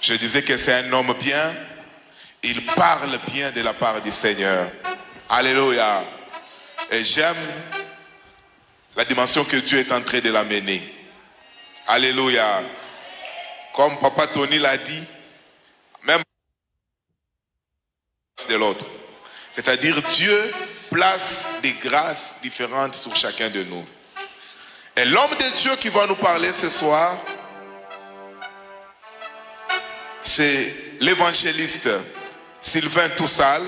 Je disais que c'est un homme bien. Il parle bien de la part du Seigneur. Alléluia. Et j'aime la dimension que Dieu est en train de l'amener. Alléluia. Comme Papa Tony l'a dit, même de l'autre. C'est-à-dire Dieu place des grâces différentes sur chacun de nous. Et l'homme de Dieu qui va nous parler ce soir, c'est l'évangéliste Sylvain Toussal.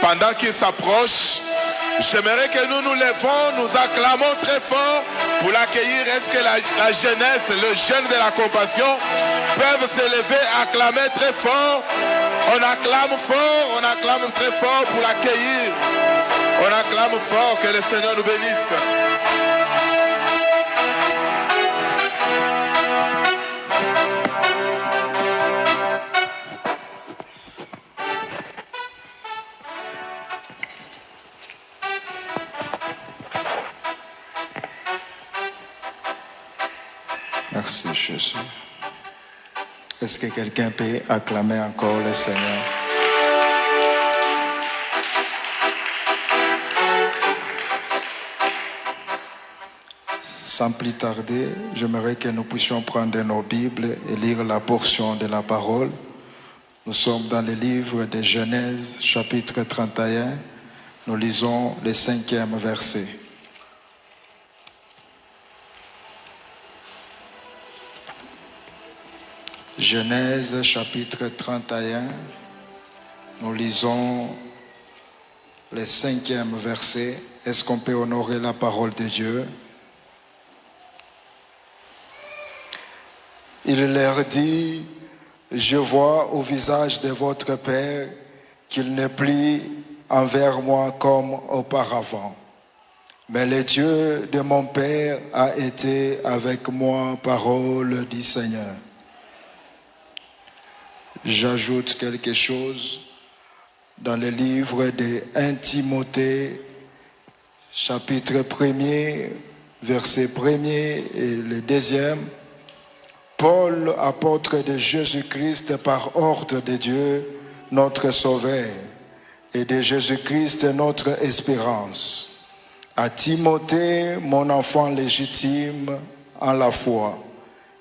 Pendant qu'il s'approche, j'aimerais que nous nous levons, nous acclamons très fort pour l'accueillir. Est-ce que la jeunesse, le jeune de la compassion peuvent se lever, acclamer très fort? On acclame fort, on acclame très fort pour l'accueillir. On acclame fort, que le Seigneur nous bénisse. Merci Jésus. Est-ce que quelqu'un peut acclamer encore le Seigneur? Sans plus tarder, j'aimerais que nous puissions prendre nos Bibles et lire la portion de la parole. Nous sommes dans le livre de Genèse, chapitre 31. Nous lisons le 5e verset. Genèse chapitre 31, nous lisons le 5e verset. Est-ce qu'on peut honorer la parole de Dieu? Il leur dit, je vois au visage de votre Père qu'il n'est plus envers moi comme auparavant. Mais le Dieu de mon Père a été avec moi, parole du Seigneur. J'ajoute quelque chose dans le livre de 1 Timothée, chapitre 1er, verset 1er et le 2e. Paul, apôtre de Jésus-Christ par ordre de Dieu, notre Sauveur, et de Jésus-Christ, notre espérance. À Timothée, mon enfant légitime en la foi,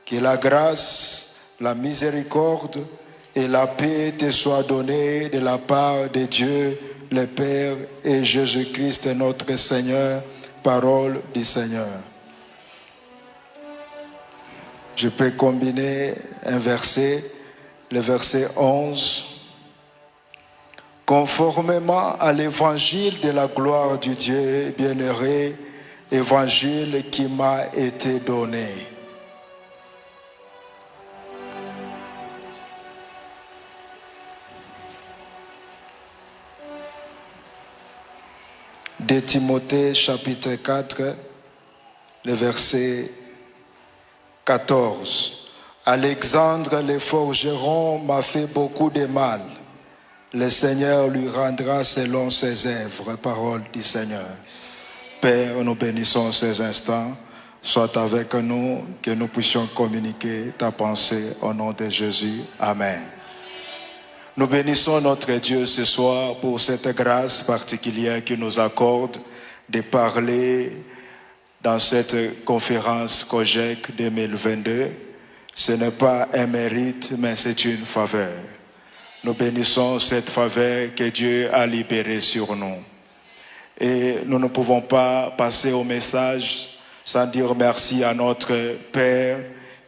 que la grâce, la miséricorde et la paix te soient données de la part de Dieu, le Père et Jésus-Christ, notre Seigneur, parole du Seigneur. Je peux combiner un verset, le verset 11. Conformément à l'évangile de la gloire du Dieu bienheureux, évangile qui m'a été donné. De Timothée chapitre 4, le verset 14. Alexandre le forgeron m'a fait beaucoup de mal. Le Seigneur lui rendra selon ses œuvres. Parole du Seigneur. Père, nous bénissons ces instants. Sois avec nous, que nous puissions communiquer ta pensée au nom de Jésus. Amen. Nous bénissons notre Dieu ce soir pour cette grâce particulière qu'il nous accorde de parler dans cette conférence COGEC 2022. Ce n'est pas un mérite, mais c'est une faveur. Nous bénissons cette faveur que Dieu a libérée sur nous. Et nous ne pouvons pas passer au message sans dire merci à notre Père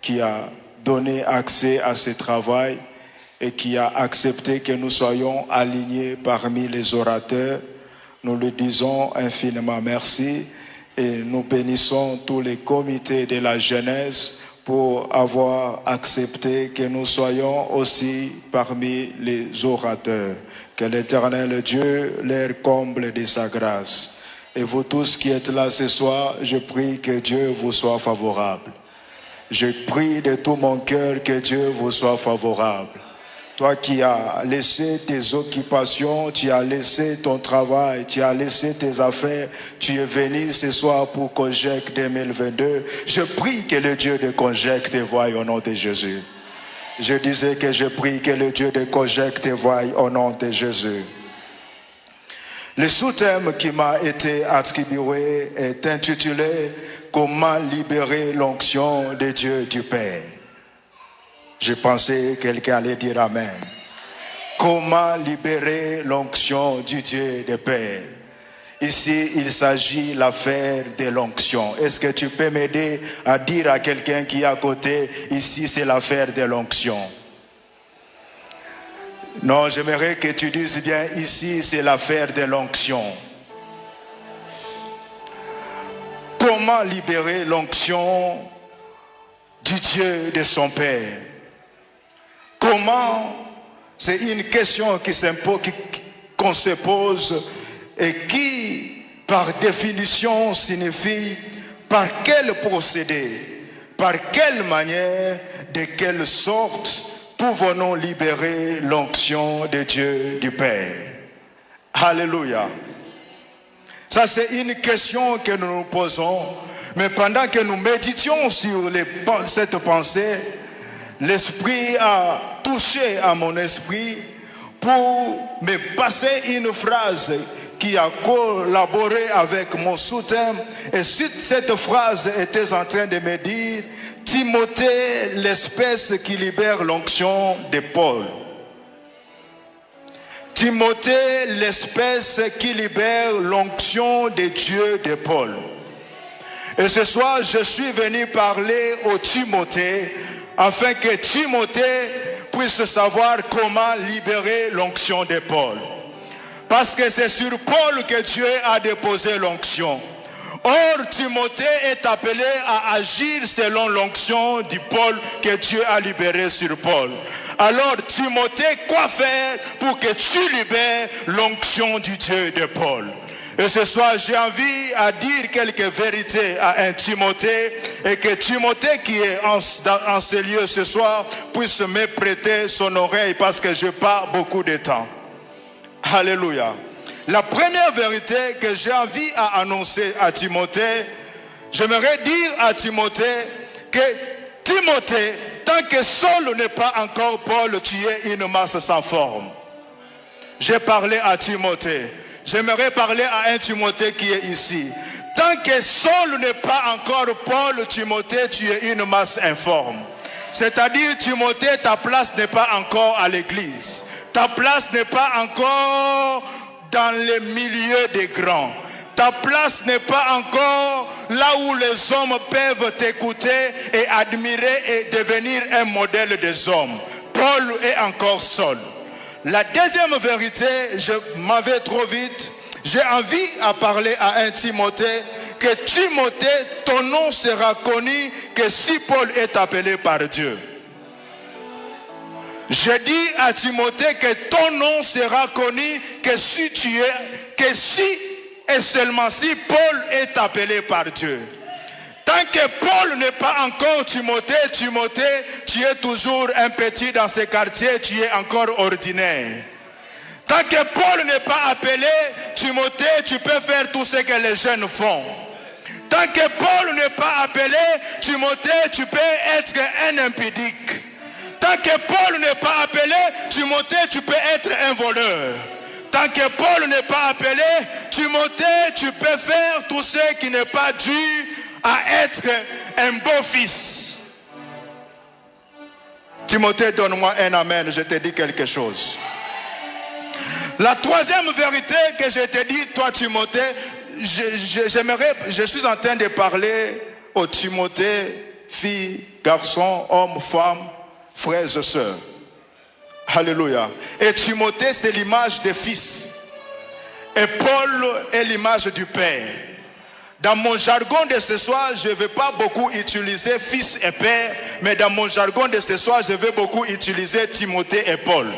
qui a donné accès à ce travail et qui a accepté que nous soyons alignés parmi les orateurs. Nous lui disons infiniment merci et nous bénissons tous les comités de la jeunesse pour avoir accepté que nous soyons aussi parmi les orateurs. Que l'Éternel Dieu leur comble de sa grâce. Et vous tous qui êtes là ce soir, je prie que Dieu vous soit favorable. Je prie de tout mon cœur que Dieu vous soit favorable. Toi qui as laissé tes occupations, tu as laissé ton travail, tu as laissé tes affaires, tu es venu ce soir pour COGEC 2022. Je prie que le Dieu de COGEC te voie au nom de Jésus. Je disais que je prie que le Dieu de Kojek te voie au nom de Jésus. Le sous-thème qui m'a été attribué est intitulé « Comment libérer l'onction de Dieu du Père ». Je pensais que quelqu'un allait dire Amen. Comment libérer l'onction du Dieu du Père? Ici, il s'agit de l'affaire de l'onction. Est-ce que tu peux m'aider à dire à quelqu'un qui est à côté, ici c'est l'affaire de l'onction? Non, j'aimerais que tu dises bien, ici c'est l'affaire de l'onction. Comment libérer l'onction du Dieu de son Père? Comment? C'est une question qu'on se pose et qui, par définition, signifie par quel procédé, par quelle manière, de quelle sorte pouvons-nous libérer l'onction de Dieu du Père? Alléluia. Ça, c'est une question que nous nous posons. Mais pendant que nous méditions sur cette pensée, l'Esprit a touché à mon esprit pour me passer une phrase qui a collaboré avec mon sous-thème. Et cette phrase était en train de me dire « Timothée, l'espèce qui libère l'onction de Paul ». Timothée, l'espèce qui libère l'onction de Dieu de Paul. Et ce soir, je suis venu parler au Timothée afin que Timothée puisse savoir comment libérer l'onction de Paul. Parce que c'est sur Paul que Dieu a déposé l'onction. Or, Timothée est appelé à agir selon l'onction du Paul que Dieu a libéré sur Paul. Alors, Timothée, quoi faire pour que tu libères l'onction du Dieu de Paul? Et ce soir, j'ai envie à dire quelques vérités à un Timothée et que Timothée qui est en ce lieu ce soir puisse me prêter son oreille parce que je n'ai pas beaucoup de temps. Alléluia. La première vérité que j'ai envie à annoncer à Timothée, j'aimerais dire à Timothée que Timothée, tant que Saul n'est pas encore Paul, tu es une masse sans forme. J'ai parlé à Timothée. J'aimerais parler à un Timothée qui est ici. Tant que Saul n'est pas encore Paul, Timothée, tu es une masse informe. C'est-à-dire, Timothée, ta place n'est pas encore à l'église. Ta place n'est pas encore dans les milieux des grands. Ta place n'est pas encore là où les hommes peuvent t'écouter et admirer et devenir un modèle des hommes. Paul est encore seul. La deuxième vérité, je m'en vais trop vite. J'ai envie à parler à un Timothée que Timothée, ton nom sera connu que si Paul est appelé par Dieu. Je dis à Timothée que ton nom sera connu que si et seulement si Paul est appelé par Dieu. Tant que Paul n'est pas encore Timothée, tu es toujours un petit dans ce quartier, tu es encore ordinaire. Tant que Paul n'est pas appelé, Timothée, tu peux faire tout ce que les jeunes font. Tant que Paul n'est pas appelé, Timothée, tu peux être un impudique. Tant que Paul n'est pas appelé, Timothée, tu peux être un voleur. Tant que Paul n'est pas appelé, Timothée, tu peux faire tout ce qui n'est pas dû à être un beau fils. Timothée, donne-moi un amen, je te dis quelque chose. La troisième vérité que je te dis, toi Timothée, je suis en train de parler aux Timothée, filles, garçons, hommes, femmes, frères et sœurs. Alléluia. Et Timothée, c'est l'image des fils. Et Paul est l'image du Père. Dans mon jargon de ce soir, je ne vais pas beaucoup utiliser fils et père, mais dans mon jargon de ce soir, je vais beaucoup utiliser Timothée et Paul.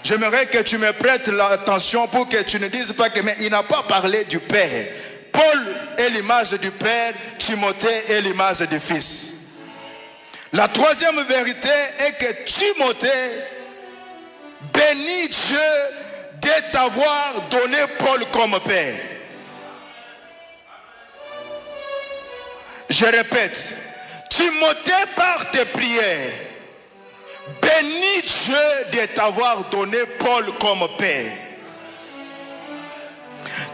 J'aimerais que tu me prêtes l'attention pour que tu ne dises pas que mais il n'a pas parlé du Père. Paul est l'image du Père, Timothée est l'image du Fils. La troisième vérité est que Timothée bénit Dieu de t'avoir donné Paul comme Père. Je répète, Timothée par tes prières bénis Dieu de t'avoir donné Paul comme père.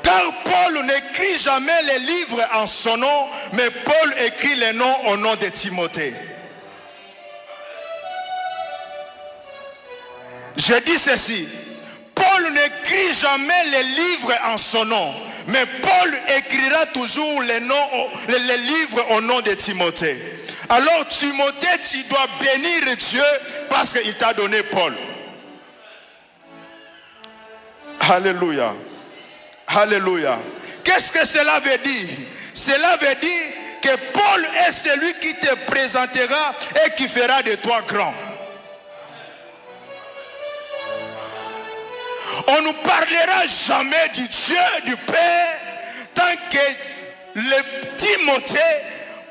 Car Paul n'écrit jamais les livres en son nom, mais Paul écrit les noms au nom de Timothée. Je dis ceci, Paul n'écrit jamais les livres en son nom, mais Paul écrira toujours les livres au nom de Timothée. Alors Timothée, tu dois bénir Dieu parce qu'il t'a donné Paul. Alléluia. Alléluia. Qu'est-ce que cela veut dire? Cela veut dire que Paul est celui qui te présentera et qui fera de toi grand. On ne parlera jamais du Dieu du Père tant que le Timothée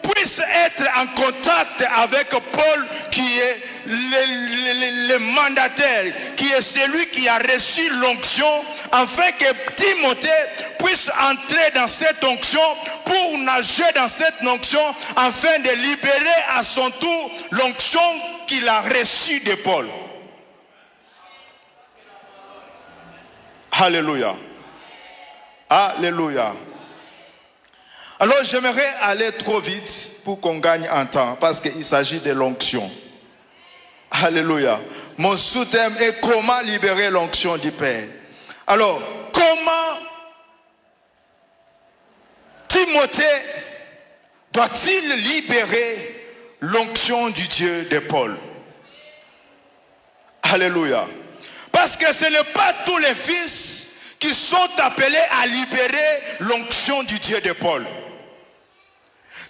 puisse être en contact avec Paul qui est le mandataire, qui est celui qui a reçu l'onction, afin que Timothée puisse entrer dans cette onction pour nager dans cette onction, afin de libérer à son tour l'onction qu'il a reçue de Paul. Alléluia. Alléluia. Alors j'aimerais aller trop vite pour qu'on gagne en temps, parce qu'il s'agit de l'onction. Alléluia. Mon sous-thème est comment libérer l'onction du Père. Alors, comment Timothée doit-il libérer l'onction du Dieu de Paul? Alléluia. Parce que ce n'est pas tous les fils qui sont appelés à libérer l'onction du Dieu de Paul.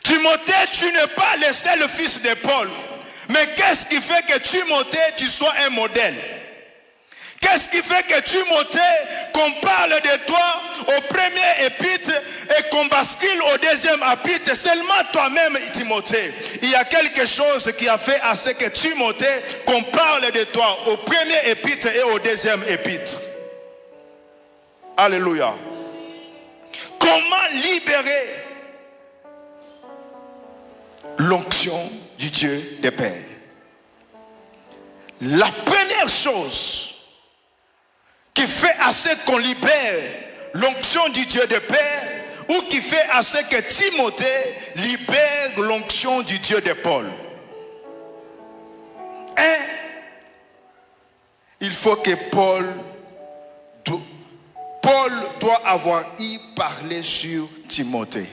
Timothée, tu n'es pas le seul fils de Paul. Mais qu'est-ce qui fait que Timothée, tu sois un modèle? Qu'est-ce qui fait que Timothée, qu'on parle de toi au premier épître et qu'on bascule au deuxième épître? Seulement toi-même, Timothée. Il y a quelque chose qui a fait à ce que Timothée, qu'on parle de toi au premier épître et au deuxième épître. Alléluia. Comment libérer l'onction du Dieu des Pères? La première chose qui fait à ce qu'on libère l'onction du Dieu des Pères, ou qui fait à ce que Timothée libère l'onction du Dieu de Paul. Il faut que Paul doit avoir y parlé sur Timothée.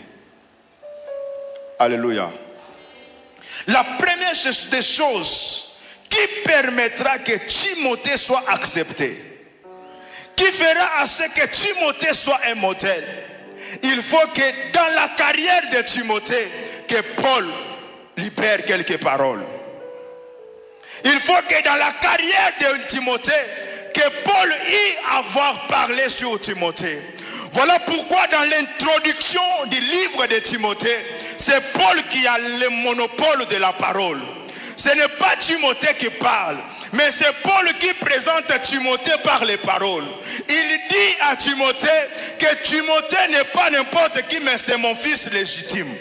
Alléluia. La première des choses qui permettra que Timothée soit accepté, qui fera à ce que Timothée soit un modèle, il faut que dans la carrière de Timothée, que Paul libère quelques paroles. Il faut que dans la carrière de Timothée, que Paul y avoir parlé sur Timothée. Voilà pourquoi dans l'introduction du livre de Timothée, c'est Paul qui a le monopole de la parole. Ce n'est pas Timothée qui parle, mais c'est Paul qui présente Timothée par les paroles. Il dit à Timothée que Timothée n'est pas n'importe qui, mais c'est mon fils légitime.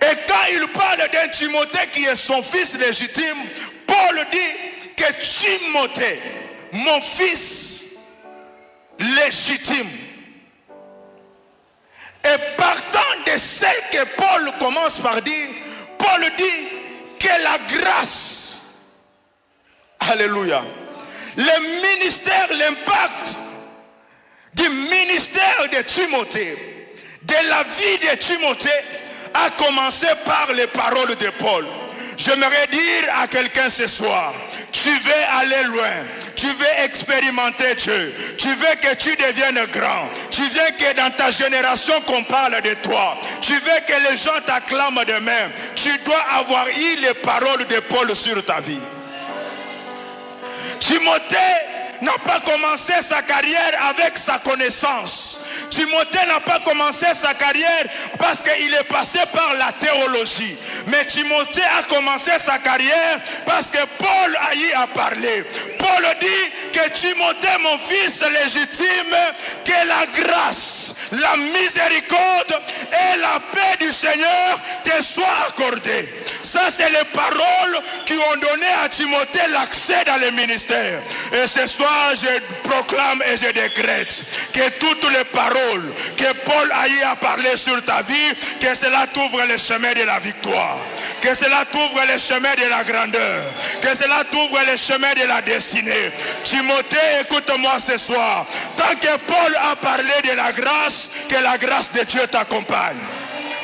Et quand il parle d'un Timothée qui est son fils légitime, Paul dit que Timothée, mon fils légitime. Et partant de ce que Paul commence par dire, Paul dit que la grâce, alléluia, le ministère, l'impact du ministère de Timothée, de la vie de Timothée, a commencé par les paroles de Paul. J'aimerais dire à quelqu'un ce soir, tu veux aller loin, tu veux expérimenter Dieu, tu veux que tu deviennes grand, tu veux que dans ta génération qu'on parle de toi, tu veux que les gens t'acclament de même, tu dois avoir eu les paroles de Paul sur ta vie. Timothée n'a pas commencé sa carrière avec sa connaissance. Timothée n'a pas commencé sa carrière parce qu'il est passé par la théologie. Mais Timothée a commencé sa carrière parce que Paul a y à parler. Paul dit que Timothée, mon fils légitime, que la grâce, la miséricorde et la paix du Seigneur te soient accordées. Ça, c'est les paroles qui ont donné à Timothée l'accès dans le ministère. Et ce soir, je proclame et je décrète que toutes les paroles que Paul a eu à parler sur ta vie, que cela t'ouvre le chemin de la victoire, que cela t'ouvre le chemin de la grandeur, que cela t'ouvre le chemin de la destinée. Timothée, écoute-moi ce soir. Tant que Paul a parlé de la grâce, que la grâce de Dieu t'accompagne.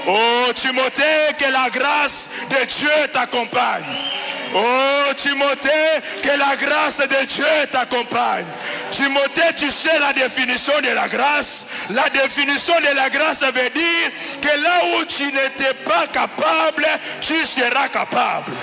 Oh Timothée, que la grâce de Dieu t'accompagne. Oh Timothée, que la grâce de Dieu t'accompagne. Timothée, tu sais la définition de la grâce. La définition de la grâce veut dire que là où tu n'étais pas capable, tu seras capable.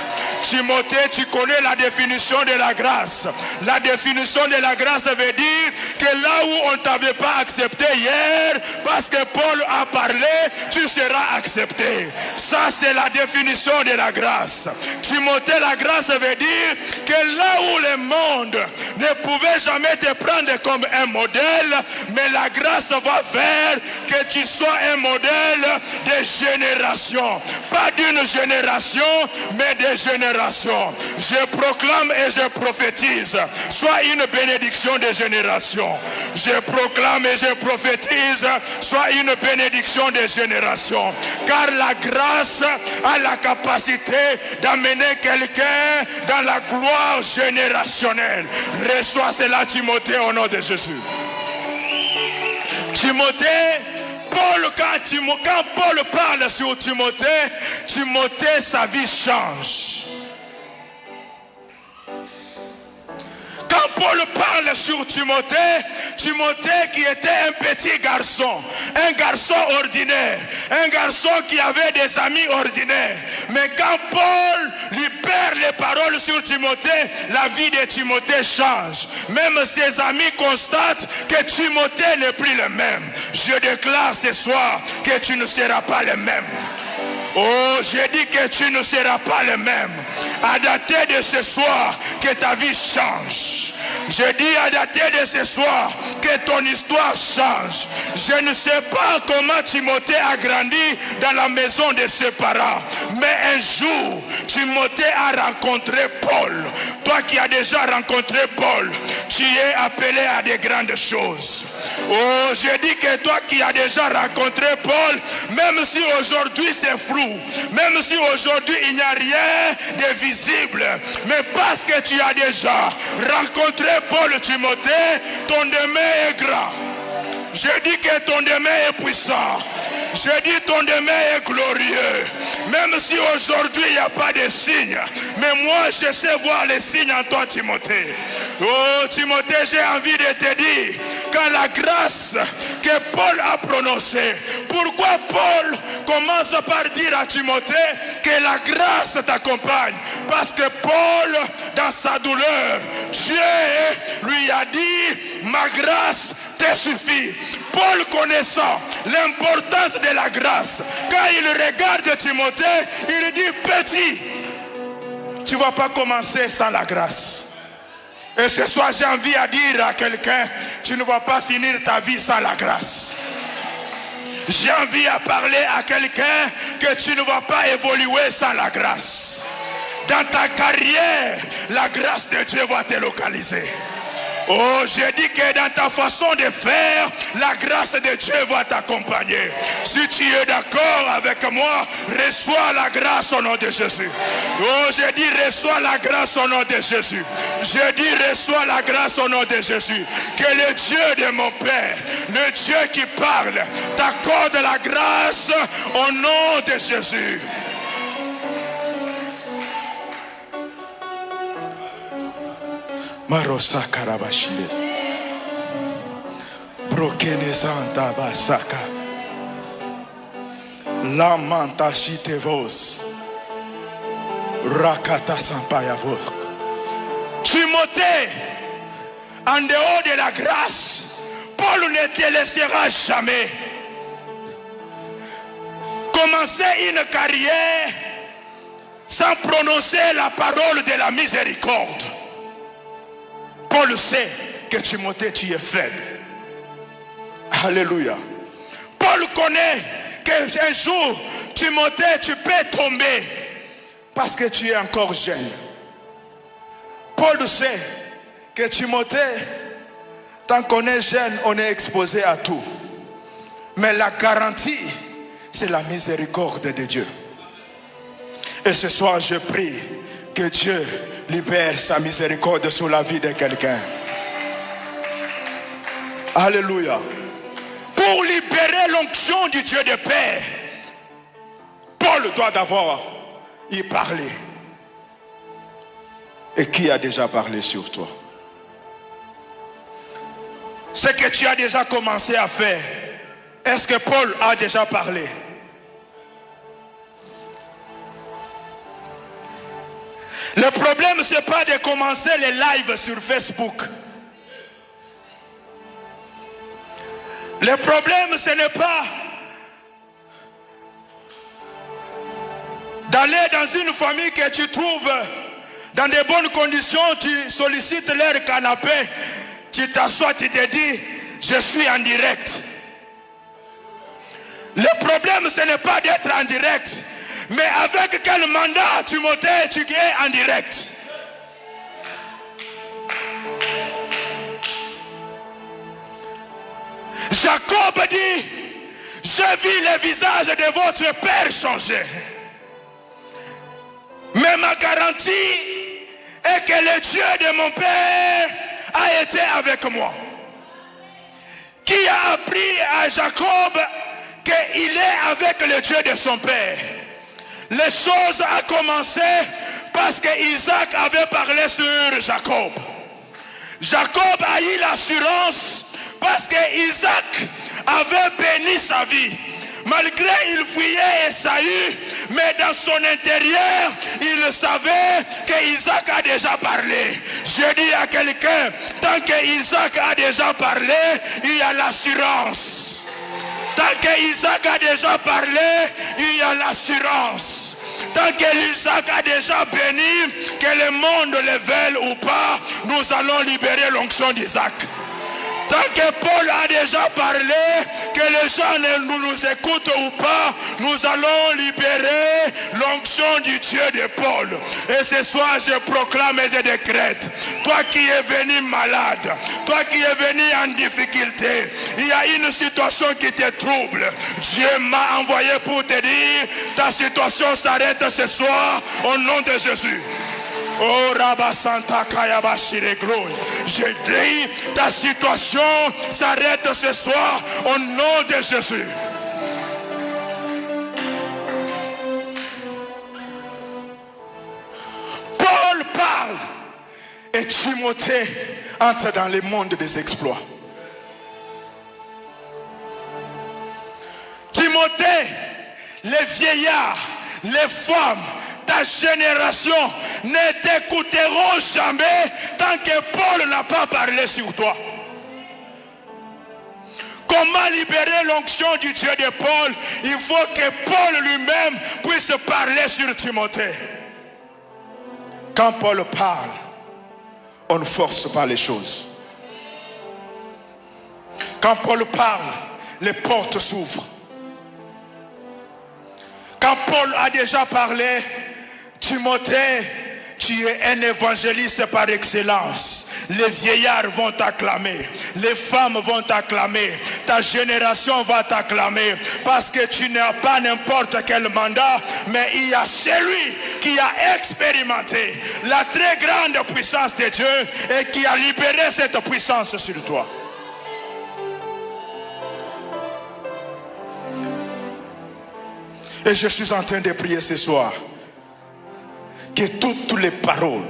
Timothée, tu connais la définition de la grâce. La définition de la grâce veut dire que là où on ne t'avait pas accepté hier, parce que Paul a parlé, tu seras accepté. Ça, c'est la définition de la grâce. Timothée, la grâce veut dire que là où le monde ne pouvait jamais te prendre comme un modèle, mais la grâce va faire que tu sois un modèle de génération. Pas d'une génération, mais de génération. Je proclame et je prophétise. Sois une bénédiction de génération. Je proclame et je prophétise. Sois une bénédiction de génération. Car la grâce a la capacité d'amener quelqu'un dans la gloire générationnelle. Reçois cela, Timothée, au nom de Jésus. Timothée, quand Paul parle sur Timothée, Timothée, sa vie change. Quand Paul parle sur Timothée, Timothée qui était un petit garçon, un garçon ordinaire, un garçon qui avait des amis ordinaires. Mais quand Paul lui perd les paroles sur Timothée, la vie de Timothée change. Même ses amis constatent que Timothée n'est plus le même. Je déclare ce soir que tu ne seras pas le même. Oh, j'ai dit que tu ne seras pas le même. À dater de ce soir, que ta vie change. Je dis à dater de ce soir que ton histoire change. Je ne sais pas comment Timothée a grandi dans la maison de ses parents. Mais un jour, Timothée a rencontré Paul. Toi qui as déjà rencontré Paul, tu es appelé à de grandes choses. Oh, je dis que toi qui as déjà rencontré Paul, même si aujourd'hui c'est flou, même si aujourd'hui il n'y a rien de visible, mais parce que tu as déjà rencontré Paul, Timothée, ton demain est grand. Je dis que ton demain est puissant. Je dis ton demain est glorieux. Même si aujourd'hui il n'y a pas de signes, mais moi je sais voir les signes en toi, Timothée. Oh Timothée, j'ai envie de te dire, quand la grâce que Paul a prononcée, pourquoi Paul commence par dire à Timothée que la grâce t'accompagne? Parce que Paul, dans sa douleur, Dieu lui a dit, ma grâce te suffit. Paul, connaissant l'importance de la grâce, quand il regarde Timothée, il dit, petit, tu ne vas pas commencer sans la grâce. Et ce soir, j'ai envie de dire à quelqu'un, tu ne vas pas finir ta vie sans la grâce. J'ai envie de parler à quelqu'un que tu ne vas pas évoluer sans la grâce. Dans ta carrière, la grâce de Dieu va te localiser. Oh, j'ai dit que dans ta façon de faire, la grâce de Dieu va t'accompagner. Si tu es d'accord avec moi, reçois la grâce au nom de Jésus. Oh, j'ai dit reçois la grâce au nom de Jésus. J'ai dit reçois la grâce au nom de Jésus. Que le Dieu de mon Père, le Dieu qui parle, t'accorde la grâce au nom de Jésus. Marosa Karabashiles Brokenezanta Basaka Lamanta Shitevos Rakata Sampayavos. Timothée, en dehors de la grâce, Paul ne te laissera jamais commencer une carrière sans prononcer la parole de la miséricorde. Paul sait que Timothée, tu es faible. Alléluia. Paul connaît qu'un jour, Timothée, tu peux tomber. parce que tu es encore jeune. Paul sait que Timothée, tant qu'on est jeune, on est exposé à tout. Mais la garantie, c'est la miséricorde de Dieu. Et ce soir, je prie que Dieu libère sa miséricorde sur la vie de quelqu'un. Alléluia. Pour libérer l'onction du Dieu de paix, Paul doit d'abord y parler. Et qui a déjà parlé sur toi? Ce que tu as déjà commencé à faire, est-ce que Paul a déjà parlé? Le problème, ce n'est pas de commencer les lives sur Facebook. Le problème, ce n'est pas d'aller dans une famille que tu trouves dans de bonnes conditions, tu sollicites leur canapé, tu t'assois, tu te dis, je suis en direct. Le problème, ce n'est pas d'être en direct, mais avec quel mandat, Timothée, tu es en direct. Jacob dit, j'ai vu le visage de votre père changer. Mais ma garantie est que le Dieu de mon père a été avec moi. Qui a appris à Jacob qu'il est avec le Dieu de son père? Les choses ont commencé parce que Isaac avait parlé sur Jacob. Jacob a eu l'assurance parce que Isaac avait béni sa vie. Malgré il fuyait Esaü, mais dans son intérieur, il savait que Isaac a déjà parlé. Je dis à quelqu'un, tant que Isaac a déjà parlé, il y a l'assurance. Tant que Isaac a déjà parlé, il y a l'assurance. Tant que Isaac a déjà béni, que le monde le veuille ou pas, nous allons libérer l'onction d'Isaac. Tant que Paul a déjà parlé, que les gens nous écoutent ou pas, nous allons libérer l'onction du Dieu de Paul. Et ce soir, je proclame et je décrète. Toi qui es venu malade, toi qui es venu en difficulté, il y a une situation qui te trouble. Dieu m'a envoyé pour te dire, ta situation s'arrête ce soir au nom de Jésus. Oh Rabba Santa Kayabashire Glory. Je dis, ta situation s'arrête ce soir au nom de Jésus. Paul parle et Timothée entre dans le monde des exploits. Timothée, les vieillards, les femmes, ta génération ne t'écouteront jamais tant que Paul n'a pas parlé sur toi. Comment libérer l'onction du Dieu de Paul? Il faut que Paul lui-même puisse parler sur Timothée. Quand Paul parle, on ne force pas les choses. Quand Paul parle, les portes s'ouvrent. Quand Paul a déjà parlé, Timothée, tu es un évangéliste par excellence. Les vieillards vont t'acclamer, les femmes vont t'acclamer, ta génération va t'acclamer, parce que tu n'as pas n'importe quel mandat, mais il y a celui qui a expérimenté la très grande puissance de Dieu et qui a libéré cette puissance sur toi. Et je suis en train de prier ce soir que toutes les paroles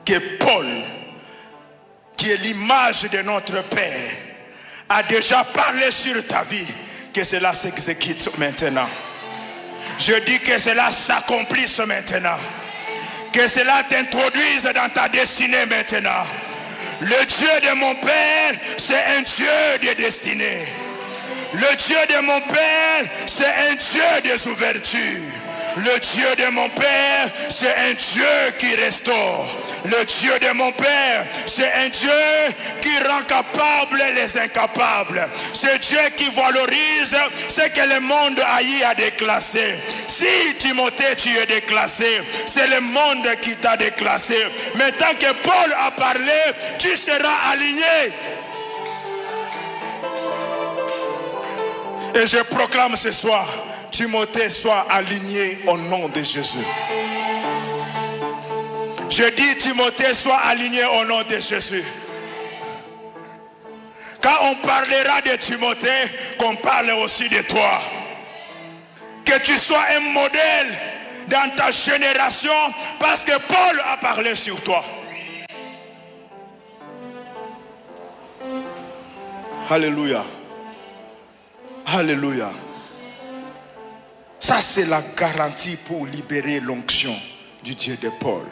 que Paul, qui est l'image de notre Père, a déjà parlé sur ta vie, que cela s'exécute maintenant. Je dis que cela s'accomplisse maintenant. Que cela t'introduise dans ta destinée maintenant. Le Dieu de mon Père, c'est un Dieu de destinée. Le Dieu de mon Père, c'est un Dieu des ouvertures. Le Dieu de mon Père, c'est un Dieu qui restaure. Le Dieu de mon Père, c'est un Dieu qui rend capable les incapables. C'est Dieu qui valorise ce que le monde haït à déclasser. Si Timothée, tu es déclassé, c'est le monde qui t'a déclassé. Mais tant que Paul a parlé, tu seras aligné. Et je proclame ce soir, Timothée soit aligné au nom de Jésus. Je dis, Timothée soit aligné au nom de Jésus. Quand on parlera de Timothée, qu'on parle aussi de toi. Que tu sois un modèle dans ta génération, parce que Paul a parlé sur toi. Alléluia. Alléluia. Ça, c'est la garantie pour libérer l'onction du Dieu de Paul.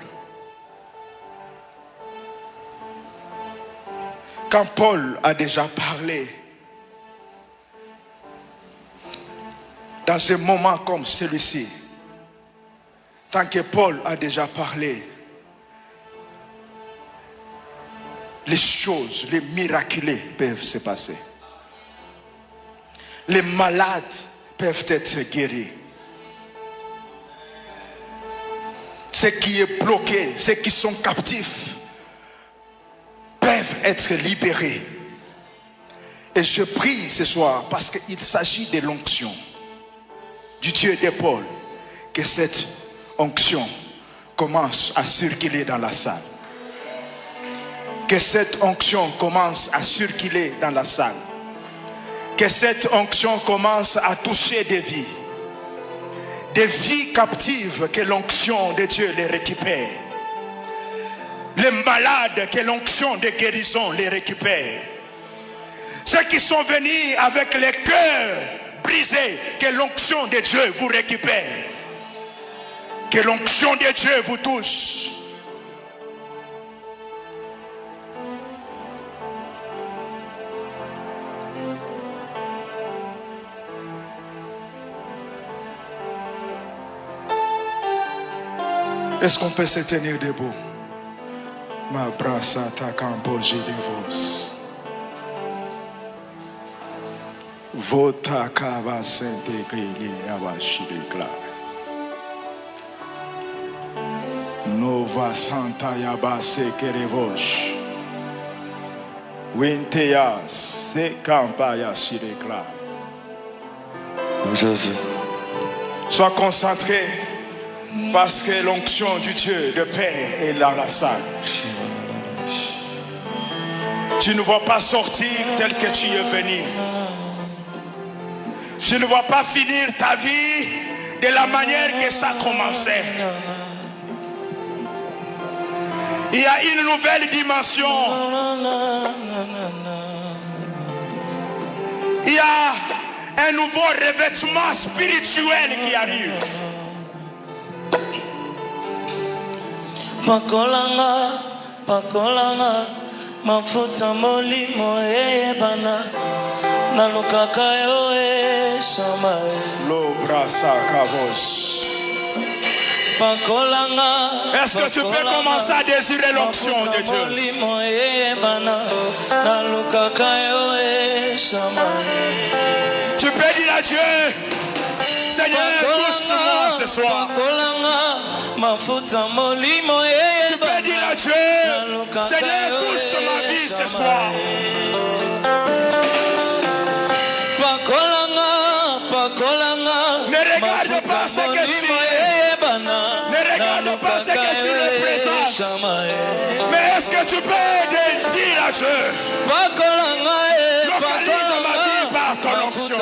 Quand Paul a déjà parlé, dans un moment comme celui-ci, tant que Paul a déjà parlé, les choses, les miraculés peuvent se passer. Les malades peuvent être guéris. Ceux qui sont bloqués, ceux qui sont captifs, peuvent être libérés. Et je prie ce soir, parce qu'il s'agit de l'onction du Dieu de Paul, que cette onction commence à circuler dans la salle. Que cette onction commence à circuler dans la salle. Que cette onction commence à toucher des vies. Des vies captives, que l'onction de Dieu les récupère. Les malades, que l'onction de guérison les récupère. Ceux qui sont venus avec les cœurs brisés, que l'onction de Dieu vous récupère. Que l'onction de Dieu vous touche. Est-ce qu'on peut se tenir debout? Ma brasse ta campoji de vos. Vota kava sente kili abashiri kla. Nova santa yabase kerevosh. Winteas se campa yashiri kla. Jésus. Sois concentré. Parce que l'onction du Dieu de paix est dans la salle. Tu ne vas pas sortir tel que tu es venu. Tu ne vas pas finir ta vie de la manière que ça a commencé. Il y a une nouvelle dimension. Il y a un nouveau revêtement spirituel qui arrive. Pakolanga, mafuta molimo bana, nalukaka yo shamae. Lo brasa kavos. Pakolanga. Est-ce que tu peux commencer à désirer l'onction de Dieu? Molimo bana, nalukaka yo shamae. Tu peux dire à Dieu, Seigneur, touche-moi ce soir. Tu peux dire à Dieu, Seigneur, touche ma vie ce soir. Ne regarde pas ce que tu es. Ne regarde pas ce que tu représentes. Mais est-ce que tu peux dire à Dieu, localise ma vie par ton onction.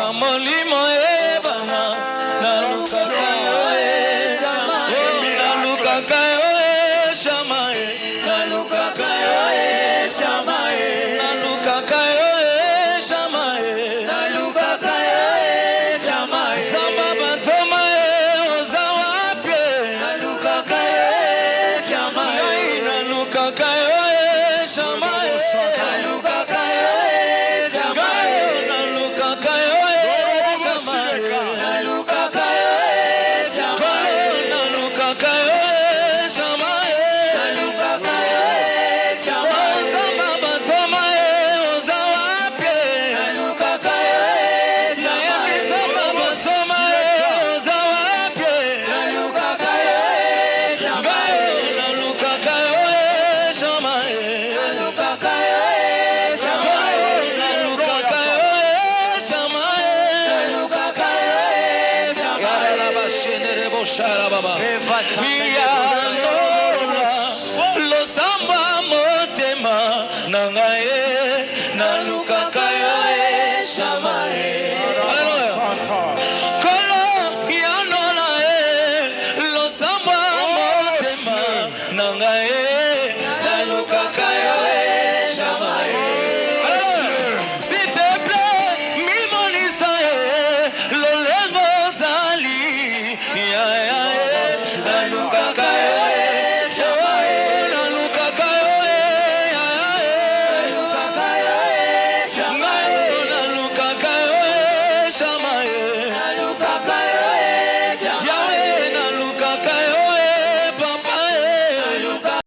ye